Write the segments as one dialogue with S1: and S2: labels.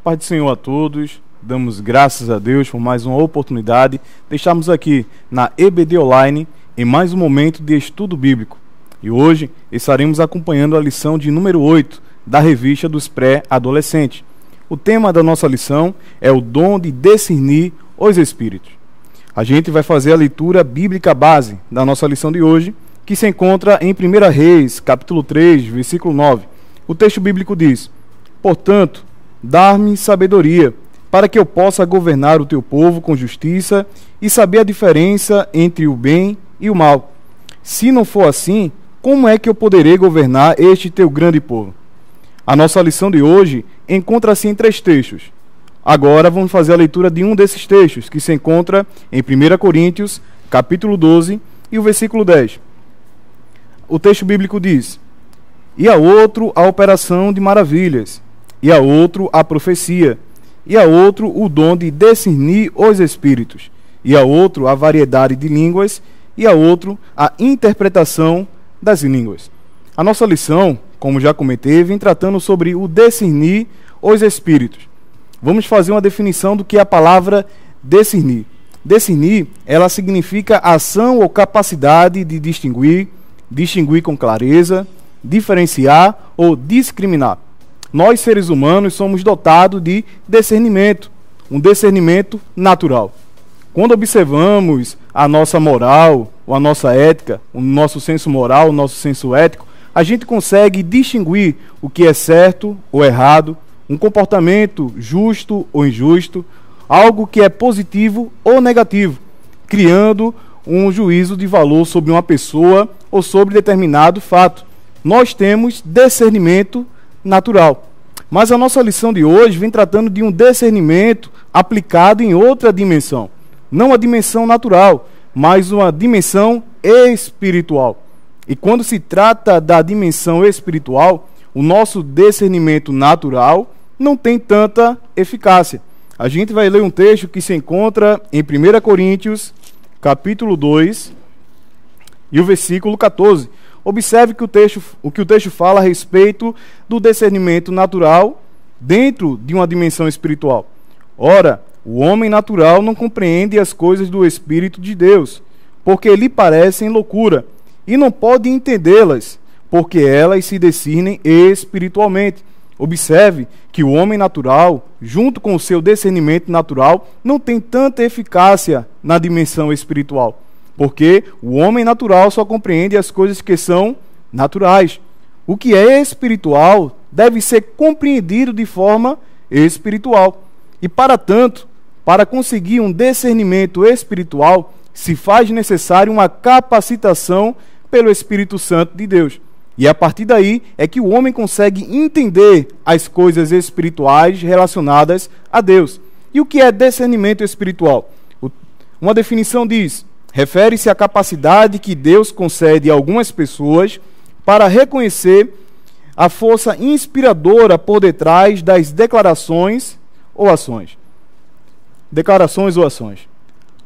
S1: Paz do Senhor a todos, damos graças a Deus por mais uma oportunidade de estarmos aqui na EBD Online em mais um momento de estudo bíblico. E hoje estaremos acompanhando a lição de número 8 da revista dos pré-adolescentes. O tema da nossa lição é o dom de discernir os espíritos. A gente vai fazer a leitura bíblica base da nossa lição de hoje, que se encontra em 1 Reis, capítulo 3, versículo 9. O texto bíblico diz: portanto, dar-me sabedoria, para que eu possa governar o teu povo com justiça e saber a diferença entre o bem e o mal. Se não for assim, como é que eu poderei governar este teu grande povo? A nossa lição de hoje encontra-se em 3 textos. Agora vamos fazer a leitura de um desses textos, que se encontra em 1 Coríntios, capítulo 12, e o versículo 10. O texto bíblico diz: e a outro a operação de maravilhas, e a outro a profecia, e a outro o dom de discernir os espíritos, e a outro a variedade de línguas, e a outro a interpretação das línguas. A nossa lição, como já comentei, vem tratando sobre o discernir os espíritos. Vamos fazer uma definição do que é a palavra discernir. Discernir, ela significa ação ou capacidade de distinguir com clareza, diferenciar ou discriminar. Nós, seres humanos, somos dotados de discernimento, um discernimento natural. Quando observamos a nossa moral, ou a nossa ética, o nosso senso moral, o nosso senso ético, a gente consegue distinguir o que é certo ou errado, um comportamento justo ou injusto, algo que é positivo ou negativo, criando um juízo de valor sobre uma pessoa ou sobre determinado fato. Nós temos discernimento natural. Mas a nossa lição de hoje vem tratando de um discernimento aplicado em outra dimensão. Não a dimensão natural, mas uma dimensão espiritual. E quando se trata da dimensão espiritual, o nosso discernimento natural não tem tanta eficácia. A gente vai ler um texto que se encontra em 1 Coríntios, capítulo 2, e o versículo 14. Observe que o que o texto fala a respeito do discernimento natural dentro de uma dimensão espiritual. Ora, o homem natural não compreende as coisas do Espírito de Deus, porque lhe parecem loucura, e não pode entendê-las, porque elas se discernem espiritualmente. Observe que o homem natural, junto com o seu discernimento natural, não tem tanta eficácia na dimensão espiritual, porque o homem natural só compreende as coisas que são naturais. O que é espiritual deve ser compreendido de forma espiritual. E para tanto, para conseguir um discernimento espiritual, se faz necessário uma capacitação pelo Espírito Santo de Deus. E a partir daí é que o homem consegue entender as coisas espirituais relacionadas a Deus. E o que é discernimento espiritual? Uma definição diz: refere-se à capacidade que Deus concede a algumas pessoas para reconhecer a força inspiradora por detrás das declarações ou ações. Declarações ou ações.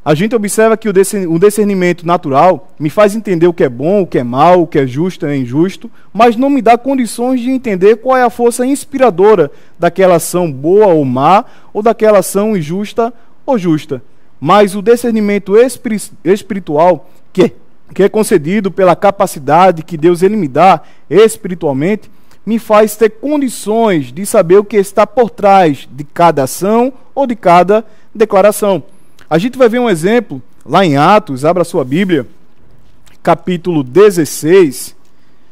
S1: A gente observa que o discernimento natural me faz entender o que é bom, o que é mal, o que é justo e injusto, mas não me dá condições de entender qual é a força inspiradora daquela ação boa ou má, ou daquela ação injusta ou justa. Mas o discernimento espiritual, que é concedido pela capacidade que Deus ele me dá espiritualmente, me faz ter condições de saber o que está por trás de cada ação ou de cada declaração. A gente vai ver um exemplo lá em Atos, abra sua Bíblia, capítulo 16,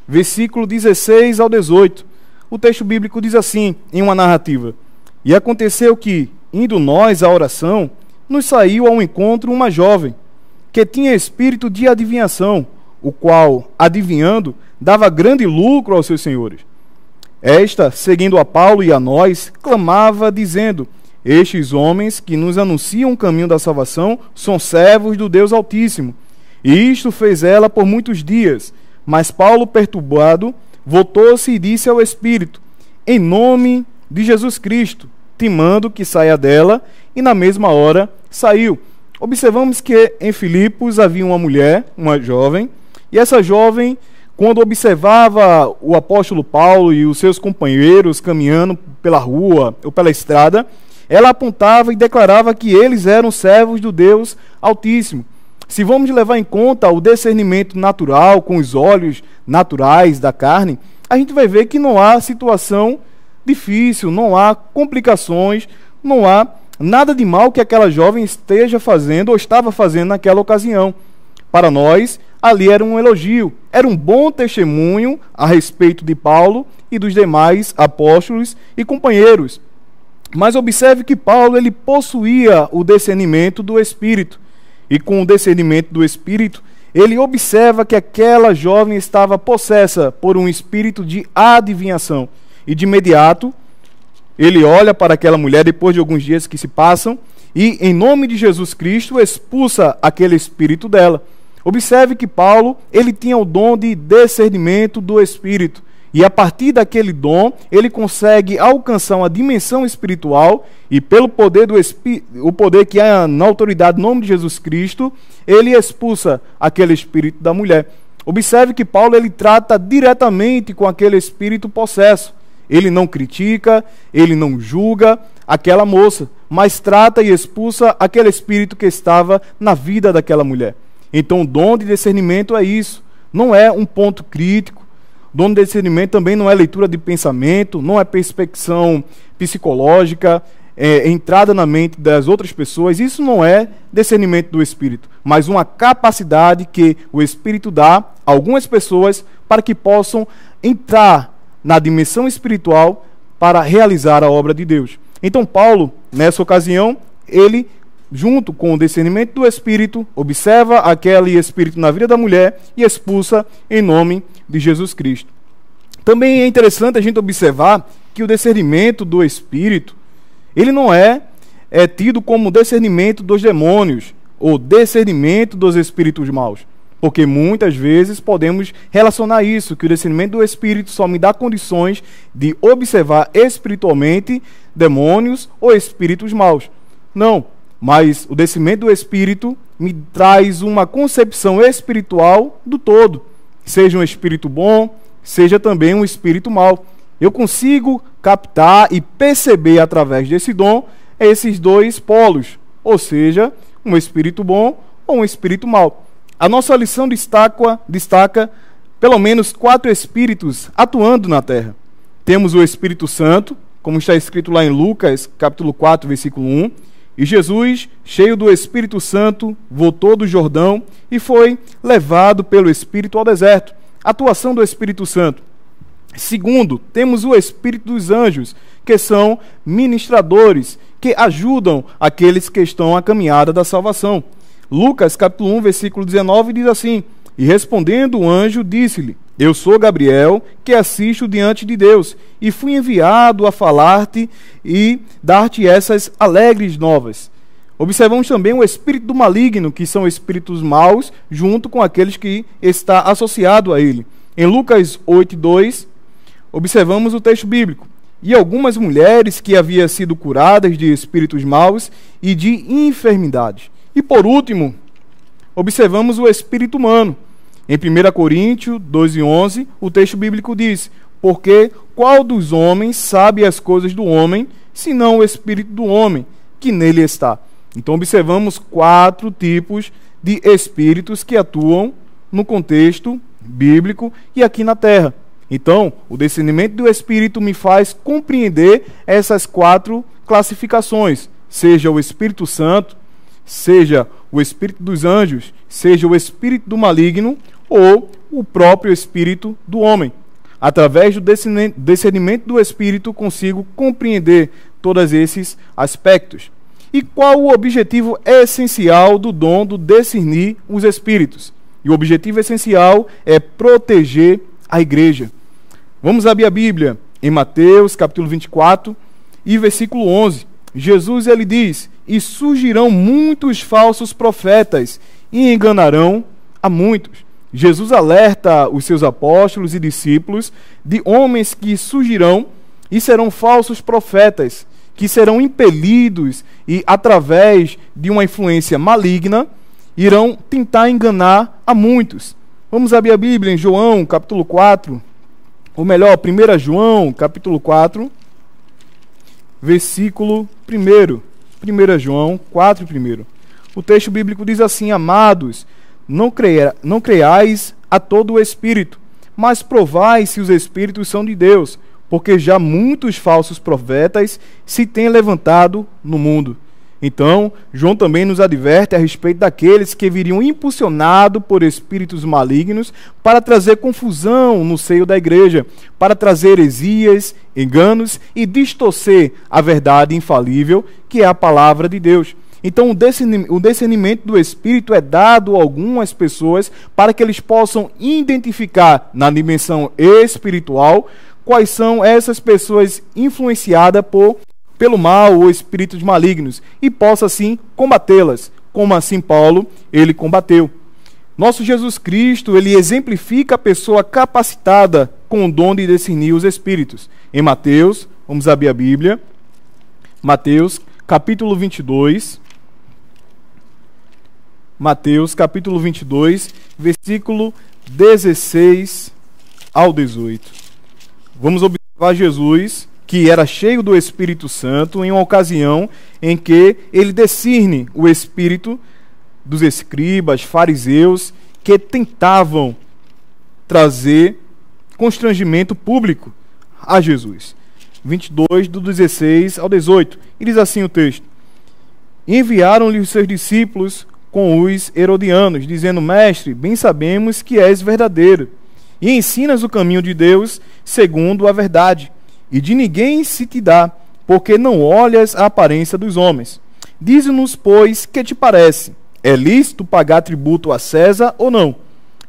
S1: versículo 16 ao 18. O texto bíblico diz assim, em uma narrativa: e aconteceu que, indo nós à oração, nos saiu ao encontro uma jovem, que tinha espírito de adivinhação, o qual, adivinhando, dava grande lucro aos seus senhores. Esta, seguindo a Paulo e a nós, clamava, dizendo: estes homens que nos anunciam o caminho da salvação são servos do Deus Altíssimo. E isto fez ela por muitos dias. Mas Paulo, perturbado, voltou-se e disse ao Espírito: em nome de Jesus Cristo, te mando que saia dela, e na mesma hora saiu. Observamos que em Filipos havia uma mulher, uma jovem, e essa jovem quando observava o apóstolo Paulo e os seus companheiros caminhando pela rua ou pela estrada, ela apontava e declarava que eles eram servos do Deus Altíssimo. Se vamos levar em conta o discernimento natural, com os olhos naturais da carne, a gente vai ver que não há situação difícil, não há complicações, não há nada de mal que aquela jovem esteja fazendo ou estava fazendo naquela ocasião. Para nós, ali era um elogio, era um bom testemunho a respeito de Paulo e dos demais apóstolos e companheiros. Mas observe que Paulo ele possuía o discernimento do Espírito. E com o discernimento do Espírito, ele observa que aquela jovem estava possessa por um espírito de adivinhação. E de imediato, ele olha para aquela mulher depois de alguns dias que se passam e, em nome de Jesus Cristo, expulsa aquele espírito dela. Observe que Paulo, ele tinha o dom de discernimento do Espírito. E a partir daquele dom, ele consegue alcançar uma dimensão espiritual e pelo poder o poder que há na autoridade no nome de Jesus Cristo, ele expulsa aquele espírito da mulher. Observe que Paulo ele trata diretamente com aquele espírito possesso. Ele não critica, ele não julga aquela moça, mas trata e expulsa aquele espírito que estava na vida daquela mulher. Então, o dom de discernimento é isso. Não é um ponto crítico. O dom de discernimento também não é leitura de pensamento, não é perspecção psicológica, entrada na mente das outras pessoas. Isso não é discernimento do Espírito, mas uma capacidade que o Espírito dá a algumas pessoas para que possam entrar na dimensão espiritual para realizar a obra de Deus. Então, Paulo, nessa ocasião, ele, junto com o discernimento do Espírito, observa aquele espírito na vida da mulher e expulsa em nome de Jesus Cristo. Também é interessante a gente observar que o discernimento do Espírito, ele não é tido como discernimento dos demônios ou discernimento dos espíritos maus. Porque muitas vezes podemos relacionar isso, que o discernimento do Espírito só me dá condições de observar espiritualmente demônios ou espíritos maus. Não, mas o discernimento do Espírito me traz uma concepção espiritual do todo. Seja um espírito bom, seja também um espírito mau. Eu consigo captar e perceber através desse dom esses dois polos, ou seja, um espírito bom ou um espírito mau. A nossa lição destaca pelo menos 4 espíritos atuando na terra. Temos o Espírito Santo, como está escrito lá em Lucas, capítulo 4, versículo 1. E Jesus, cheio do Espírito Santo, voltou do Jordão e foi levado pelo Espírito ao deserto. Atuação do Espírito Santo. Segundo, temos o Espírito dos anjos, que são ministradores, que ajudam aqueles que estão à caminhada da salvação. Lucas, capítulo 1, versículo 19, diz assim: E respondendo o anjo, disse-lhe: Eu sou Gabriel, que assisto diante de Deus, e fui enviado a falar-te e dar-te essas alegres novas. Observamos também o espírito do maligno, que são espíritos maus, junto com aqueles que está associado a ele. Em Lucas 8:2, observamos o texto bíblico. E algumas mulheres que haviam sido curadas de espíritos maus e de enfermidades. E por último, observamos o espírito humano. Em 1 Coríntios 12:11, o texto bíblico diz: Porque qual dos homens sabe as coisas do homem, senão o espírito do homem, que nele está? Então observamos 4 tipos de espíritos que atuam no contexto bíblico e aqui na terra. Então, o discernimento do Espírito me faz compreender essas 4 classificações, seja o Espírito Santo, seja o Espírito dos anjos, seja o Espírito do maligno ou o próprio Espírito do homem. Através do discernimento do Espírito consigo compreender todos esses aspectos. E qual o objetivo essencial do dom do discernir os Espíritos? E o objetivo essencial é proteger a igreja. Vamos abrir a Bíblia em Mateus capítulo 24 e versículo 11. Jesus ele diz: E surgirão muitos falsos profetas e enganarão a muitos. Jesus alerta os seus apóstolos e discípulos de homens que surgirão e serão falsos profetas, que serão impelidos e, através de uma influência maligna, irão tentar enganar a muitos. Vamos abrir a Bíblia em João, capítulo 4, ou melhor, 1 João, capítulo 4, versículo 1. 1 João 4, 1. O texto bíblico diz assim: amados, não creiais a todo o Espírito, mas provai se os Espíritos são de Deus, porque já muitos falsos profetas se têm levantado no mundo. Então, João também nos adverte a respeito daqueles que viriam impulsionados por espíritos malignos para trazer confusão no seio da igreja, para trazer heresias, enganos e distorcer a verdade infalível, que é a palavra de Deus. Então, o discernimento do Espírito é dado a algumas pessoas para que eles possam identificar na dimensão espiritual quais são essas pessoas influenciadas pelo mal ou espíritos malignos e possa assim combatê-las, como assim Paulo, ele combateu. Nosso Jesus Cristo, ele exemplifica a pessoa capacitada com o dom de discernir os espíritos. Em Mateus, vamos abrir a Bíblia, Mateus capítulo 22, Mateus capítulo 22, versículo 16 ao 18. Vamos observar Jesus, que era cheio do Espírito Santo, em uma ocasião em que ele discerne o espírito dos escribas, fariseus, que tentavam trazer constrangimento público a Jesus. 22, do 16 ao 18. E diz assim o texto: enviaram-lhe os seus discípulos com os herodianos, dizendo: mestre, bem sabemos que és verdadeiro, e ensinas o caminho de Deus segundo a verdade, e de ninguém se te dá, porque não olhas a aparência dos homens. Dize-nos, pois, que te parece? É lícito pagar tributo a César ou não?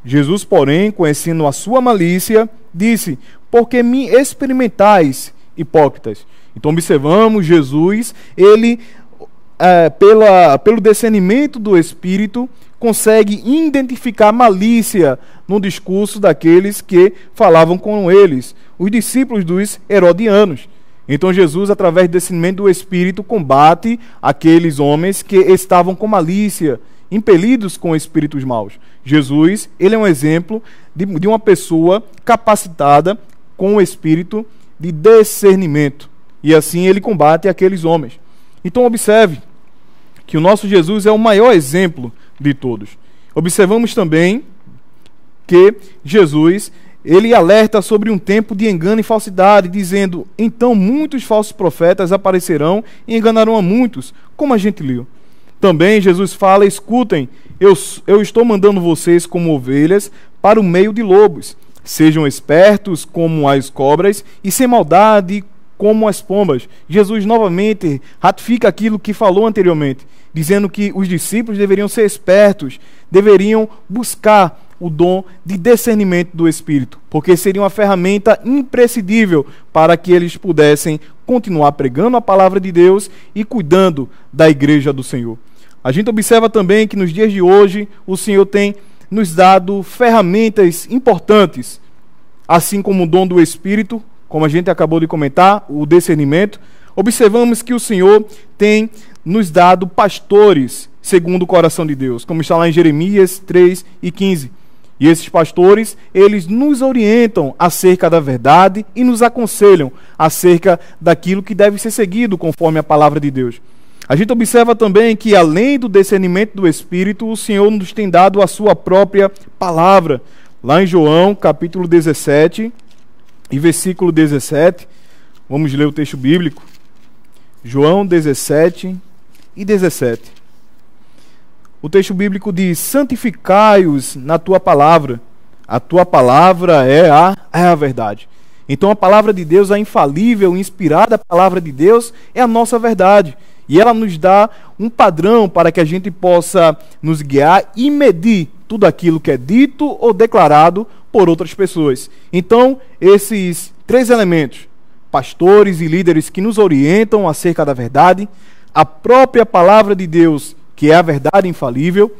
S1: Jesus, porém, conhecendo a sua malícia, disse: porque me experimentais, hipócritas? Então observamos Jesus, ele, pelo discernimento do Espírito, consegue identificar malícia no discurso daqueles que falavam com eles, os discípulos dos herodianos. Então Jesus, através do discernimento do Espírito, combate aqueles homens que estavam com malícia, impelidos com espíritos maus. Jesus, ele é um exemplo de uma pessoa capacitada com o espírito de discernimento. E assim ele combate aqueles homens. Então observe que o nosso Jesus é o maior exemplo de todos. Observamos também que Jesus, ele alerta sobre um tempo de engano e falsidade, dizendo: então muitos falsos profetas aparecerão e enganarão a muitos, como a gente leu. Também Jesus fala: escutem, eu estou mandando vocês como ovelhas para o meio de lobos. Sejam espertos como as cobras e sem maldade como as pombas. Jesus novamente ratifica aquilo que falou anteriormente, dizendo que os discípulos deveriam ser espertos, deveriam buscar o dom de discernimento do Espírito, porque seria uma ferramenta imprescindível para que eles pudessem continuar pregando a palavra de Deus e cuidando da igreja do Senhor. A gente observa também que nos dias de hoje o Senhor tem nos dado ferramentas importantes, assim como o dom do Espírito, como a gente acabou de comentar, o discernimento. Observamos que o Senhor tem nos dado pastores segundo o coração de Deus, como está lá em Jeremias 3 e 15. E esses pastores, eles nos orientam acerca da verdade e nos aconselham acerca daquilo que deve ser seguido conforme a palavra de Deus. A gente observa também que, além do discernimento do Espírito, o Senhor nos tem dado a sua própria palavra. Lá em João, capítulo 17 e versículo 17, vamos ler o texto bíblico. João 17 e 17. O texto bíblico diz: santificai-os na tua palavra, a tua palavra é a verdade. Então a palavra de Deus, a infalível, inspirada palavra de Deus, é a nossa verdade. E ela nos dá um padrão para que a gente possa nos guiar e medir tudo aquilo que é dito ou declarado por outras pessoas. Então, esses três elementos, pastores e líderes que nos orientam acerca da verdade, a própria palavra de Deus, que é a verdade infalível,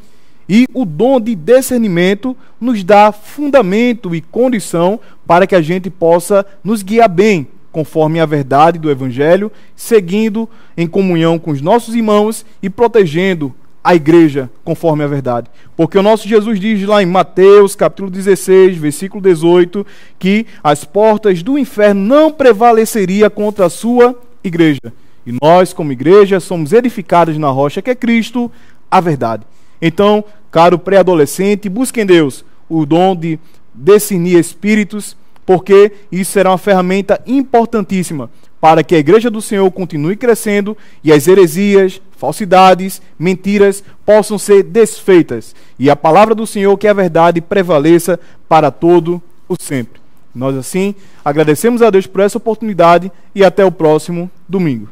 S1: e o dom de discernimento nos dá fundamento e condição para que a gente possa nos guiar bem conforme a verdade do Evangelho, seguindo em comunhão com os nossos irmãos e protegendo a igreja conforme a verdade. Porque o nosso Jesus diz lá em Mateus, capítulo 16, versículo 18, que as portas do inferno não prevaleceriam contra a sua igreja. E nós, como igreja, somos edificados na rocha que é Cristo, a verdade. Então, caro pré-adolescente, busque em Deus o dom de discernir espíritos, porque isso será uma ferramenta importantíssima para que a igreja do Senhor continue crescendo e as heresias, falsidades, mentiras possam ser desfeitas. E a palavra do Senhor, que é a verdade, prevaleça para todo o sempre. Nós assim agradecemos a Deus por essa oportunidade e até o próximo domingo.